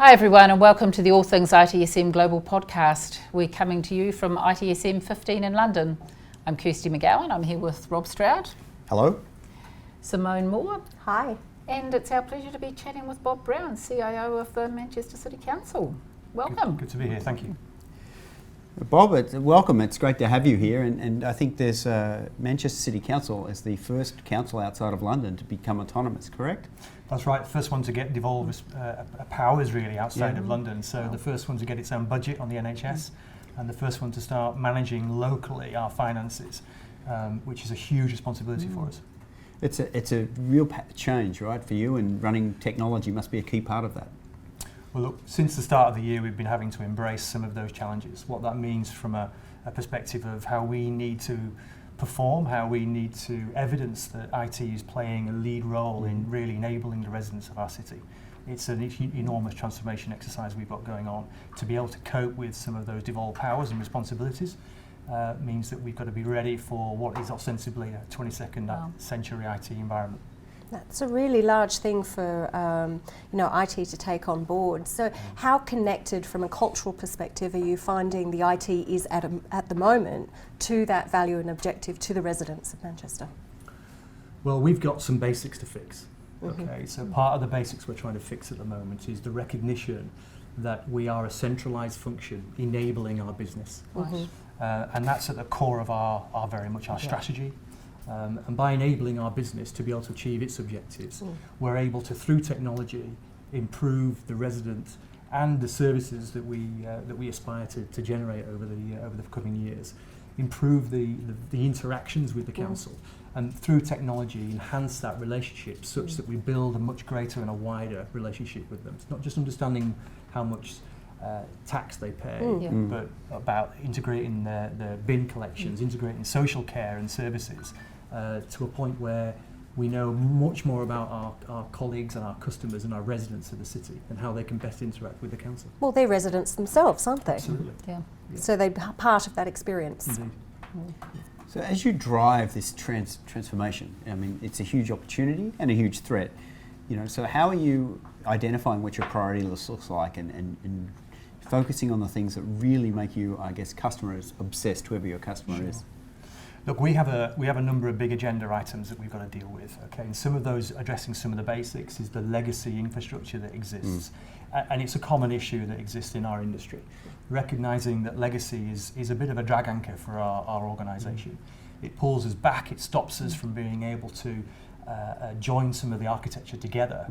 Hi everyone, and welcome to the All Things ITSM Global Podcast. We're coming to you from ITSM 15 in London. I'm Kirsty McGowan, I'm here with Rob Stroud. Hello. Simone Moore. Hi. And it's our pleasure to be chatting with Bob Brown, CIO of the Manchester City Council. Welcome. Good to be here, thank you. Bob, welcome. It's great to have you here. And I think there's Manchester City Council is the first council outside of London to become autonomous, correct? That's right, first one to get devolved powers really outside of London. So the first one to get its own budget on the NHS and the first one to start managing locally our finances, which is a huge responsibility for us. It's a real change, right, for you, and running technology must be a key part of that. Well, look, since the start of the year, we've been having to embrace some of those challenges. What that means from a perspective of how we need to perform, how we need to evidence that IT is playing a lead role in really enabling the residents of our city. It's an enormous transformation exercise we've got going on. To be able to cope with some of those devolved powers and responsibilities means that we've got to be ready for what is ostensibly a 22nd century IT environment. That's a really large thing for IT to take on board. So how connected from a cultural perspective are you finding the IT is at the moment to that value and objective to the residents of Manchester? Well, we've got some basics to fix. Okay, so part of the basics we're trying to fix at the moment is the recognition that we are a centralised function enabling our business. And that's at the core of our very much our strategy. And by enabling our business to be able to achieve its objectives, we're able to, through technology, improve the residents and the services that we aspire to generate over the coming years, improve the interactions with the council, and through technology enhance that relationship such that we build a much greater and a wider relationship with them. It's not just understanding how much tax they pay, but about integrating their bin collections, integrating social care and services to a point where we know much more about our colleagues and our customers and our residents of the city and how they can best interact with the council. Well, they're residents themselves, aren't they? Absolutely. Yeah. So they're part of that experience. Indeed. So as you drive this transformation, I mean, it's a huge opportunity and a huge threat. So how are you identifying what your priority list looks like and focusing on the things that really make you, I guess, customers obsessed, whoever your customer is? Look, we have a number of big agenda items that we've got to deal with. Okay, and some of those addressing some of the basics is the legacy infrastructure that exists, and it's a common issue that exists in our industry. Recognizing that legacy is a bit of a drag anchor for our organisation. It pulls us back. It stops us from being able to join some of the architecture together.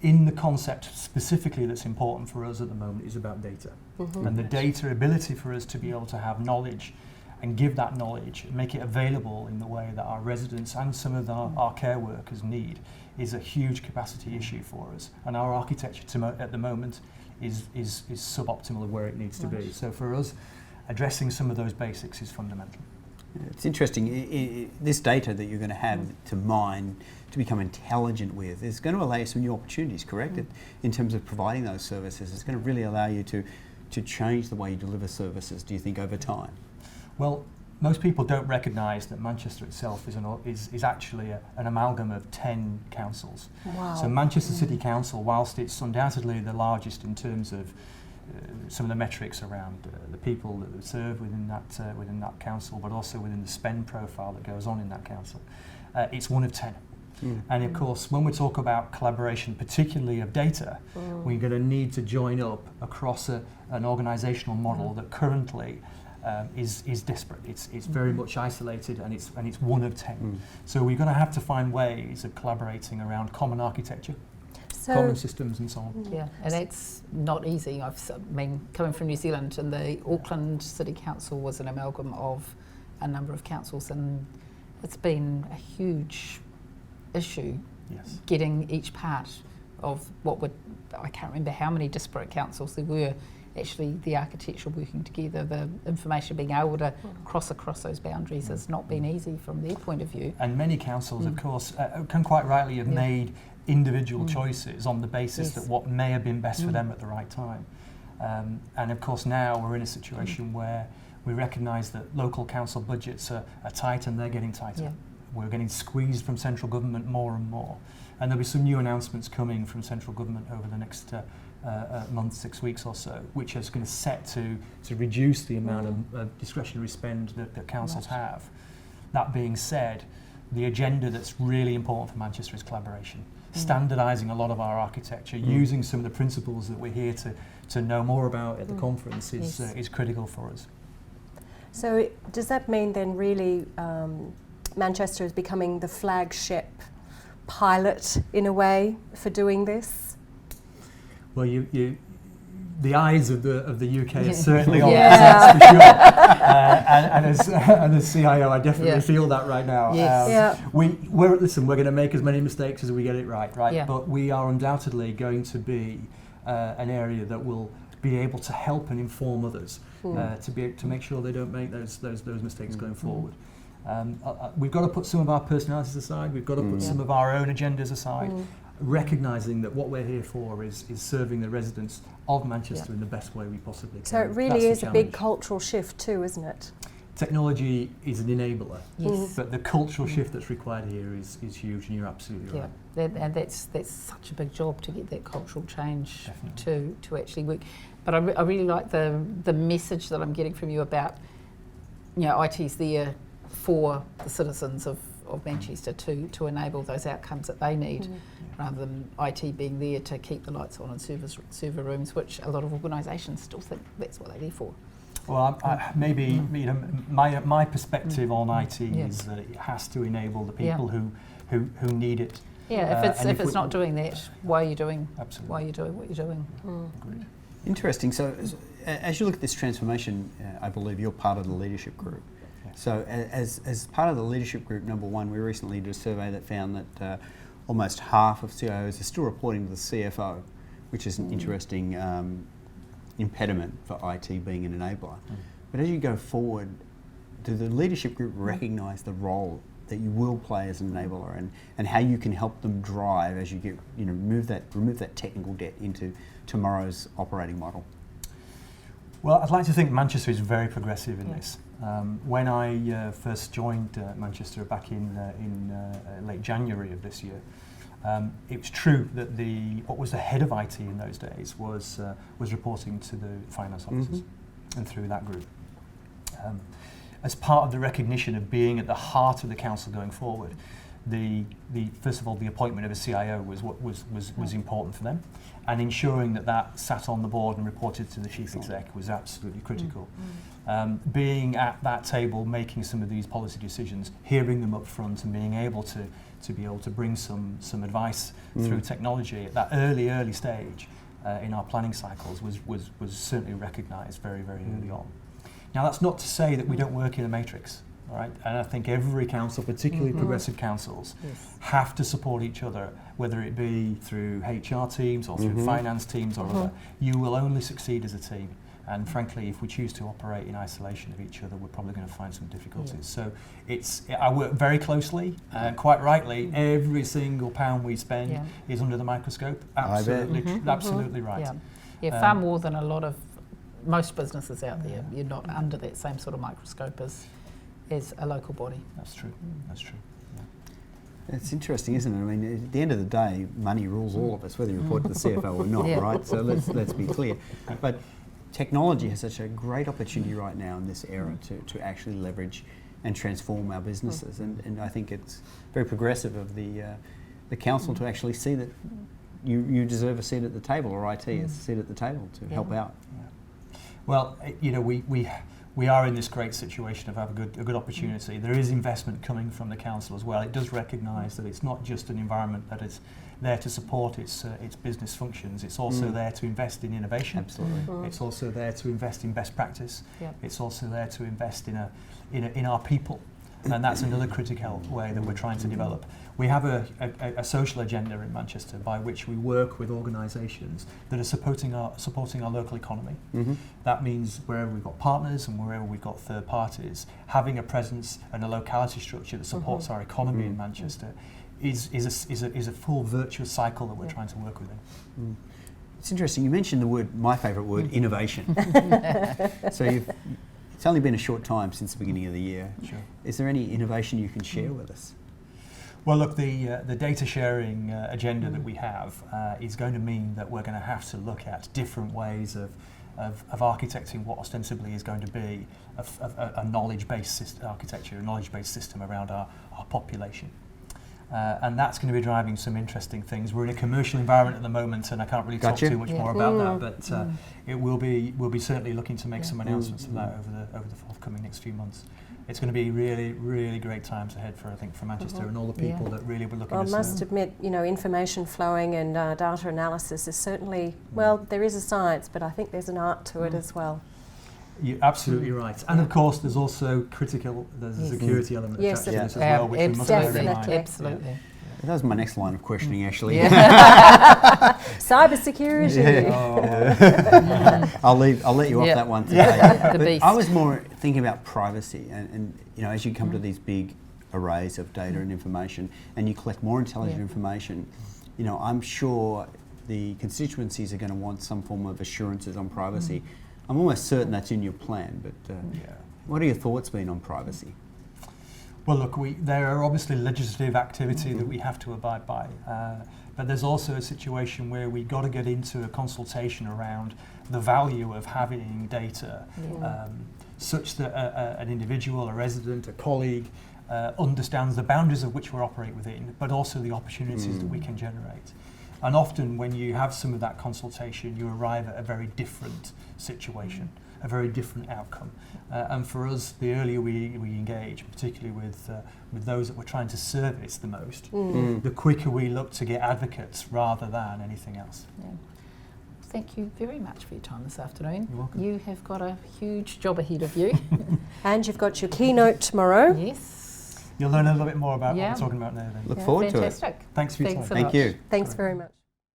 In the concept specifically that's important for us at the moment is about data, and the data ability for us to be able to have knowledge and give that knowledge, make it available in the way that our residents and some of our care workers need is a huge capacity issue for us. And our architecture at the moment is suboptimal of where it needs to be. So for us, addressing some of those basics is fundamental. It's interesting, this data that you're going to have to mine, to become intelligent with, is going to allow you some new opportunities, correct? In terms of providing those services, it's going to really allow you to change the way you deliver services, do you think, over time? Well, most people don't recognise that Manchester itself is actually an amalgam of 10 councils. Wow. So Manchester City Council, whilst it's undoubtedly the largest in terms of some of the metrics around the people that serve within that council, but also within the spend profile that goes on in that council, it's one of 10. And of course, when we talk about collaboration, particularly of data, we're going to need to join up across an organisational model that currently is disparate. It's very much isolated, and it's one of 10. So we're going to have to find ways of collaborating around common architecture, common systems, and so on. Yeah, and it's not easy. Coming from New Zealand, and the Auckland City Council was an amalgam of a number of councils, and it's been a huge issue getting each part of I can't remember how many disparate councils there were. Actually, the architecture working together, the information being able to cross across those boundaries has not been easy from their point of view. And many councils, of course, can quite rightly have made individual choices on the basis that what may have been best for them at the right time. And of course, now we're in a situation where we recognise that local council budgets are tight, and they're getting tighter. We're getting squeezed from central government more and more. And there'll be some new announcements coming from central government over the next month, 6 weeks or so, which is going to set to reduce the amount of discretionary spend that councils have. That being said, the agenda that's really important for Manchester is collaboration. Standardising a lot of our architecture, using some of the principles that we're here to know more about at the conference is critical for us. So does that mean then really Manchester is becoming the flagship pilot in a way for doing this? Well, the eyes of the UK are certainly on Yeah. us, that's for sure. And as CIO, I definitely feel that right now. Yes. We're going to make as many mistakes as we get it right? Yeah. But we are undoubtedly going to be an area that will be able to help and inform others to make sure they don't make those mistakes going forward. We've got to put some of our personalities aside. We've got to put some of our own agendas aside. Recognising that what we're here for is serving the residents of Manchester in the best way we possibly can. So it really That's is the a big challenge. cultural shift too, isn't it? Technology is an enabler, Yes. but the cultural shift that's required here is huge, and you're absolutely right. And that's such a big job to get that cultural change Definitely. to actually work. But I really like the message that I'm getting from you about, IT's there for the citizens of Manchester to enable those outcomes that they need, rather than IT being there to keep the lights on in server rooms, which a lot of organisations still think that's what they're there for. Well, maybe my perspective on IT is that it has to enable the people who need it. Yeah, if it's we- not doing that, why are you doing? Absolutely. Why are you doing what you're doing? Agreed. Interesting. So as you look at this transformation, I believe you're part of the leadership group. So as part of the leadership group, number one, we recently did a survey that found that almost half of CIOs are still reporting to the CFO, which is an interesting impediment for IT being an enabler. But as you go forward, do the leadership group recognise the role that you will play as an enabler, and how you can help them drive as you get, remove that technical debt into tomorrow's operating model? Well, I'd like to think Manchester is very progressive in this. When I first joined Manchester back in late January of this year, it was true that what was the head of IT in those days was reporting to the finance officers and through that group. As part of the recognition of being at the heart of the council going forward, first of all, the appointment of a CIO was important for them, and ensuring that sat on the board and reported to the chief exec was absolutely critical. Being at that table, making some of these policy decisions, hearing them up front, and being able to bring some advice through technology at that early stage in our planning cycles was certainly recognised very, very early on. Now, that's not to say that we don't work in a matrix. All right, and I think every council, particularly progressive councils, have to support each other, whether it be through HR teams or through finance teams or other. You will only succeed as a team. And frankly, if we choose to operate in isolation of each other, we're probably going to find some difficulties. So I work very closely, and quite rightly, every single pound we spend is under the microscope. Absolutely, absolutely right. Far more than a lot of most businesses out there. You're not under that same sort of microscope as a local body. That's true. That's true. It's interesting, isn't it? I mean, at the end of the day, money rules all of us, whether you report to the CFO or not, right? So let's be clear. But technology has such a great opportunity right now in this era to actually leverage and transform our businesses, and I think it's very progressive of the council to actually see that you deserve a seat at the table, or IT has a seat at the table to help out. Well, we are in this great situation of having a good opportunity. There is investment coming from the council as well. It does recognise that it's not just an environment that is there to support its business functions. It's also there to invest in innovation. Absolutely. It's also there to invest in best practice. Yep. It's also there to invest in our people, and that's another critical way that we're trying to develop. We have a social agenda in Manchester by which we work with organisations that are supporting our local economy. That means wherever we've got partners and wherever we've got third parties, having a presence and a locality structure that supports our economy in Manchester is a full virtuous cycle that we're trying to work within. It's interesting. You mentioned my favourite word, innovation. So it's only been a short time since the beginning of the year. Sure. Is there any innovation you can share with us? Well, look, the data sharing agenda that we have is going to mean that we're going to have to look at different ways of architecting what ostensibly is going to be a knowledge-based architecture, a knowledge-based system around our population. And that's going to be driving some interesting things. We're in a commercial environment at the moment, and I can't really talk too much more about that, but we'll be certainly looking to make some announcements of that over the forthcoming next few months. It's going to be really, really great times ahead for Manchester and all the people that really were looking I to must admit, information flowing and data analysis is certainly, well, there is a science, but I think there's an art to it as well. You're absolutely right. And of course, there's also there's a security element attached to this as well, which we must bear in mind. Absolutely. Yeah. That was my next line of questioning, actually. Cyber security. I'll let you off that one today. The But beast. I was more thinking about privacy, and as you come to these big arrays of data and information, and you collect more intelligent information, I'm sure the constituencies are going to want some form of assurances on privacy. I'm almost certain that's in your plan, but what are your thoughts been on privacy? Well, look, there are obviously legislative activity that we have to abide by, but there's also a situation where we've got to get into a consultation around the value of having data such that an individual, a resident, a colleague understands the boundaries of which we operate within, but also the opportunities that we can generate. And often when you have some of that consultation, you arrive at a very different situation, a very different outcome. And for us, the earlier we engage, particularly with those that we're trying to service the most, the quicker we look to get advocates rather than anything else. Yeah. Thank you very much for your time this afternoon. You're welcome. You have got a huge job ahead of you. And you've got your keynote tomorrow. Yes. You'll learn a little bit more about what Yeah. we're talking about now then. Look forward to it. Fantastic. Thanks for your time. Thanks a Thank lot. you. Thanks very much.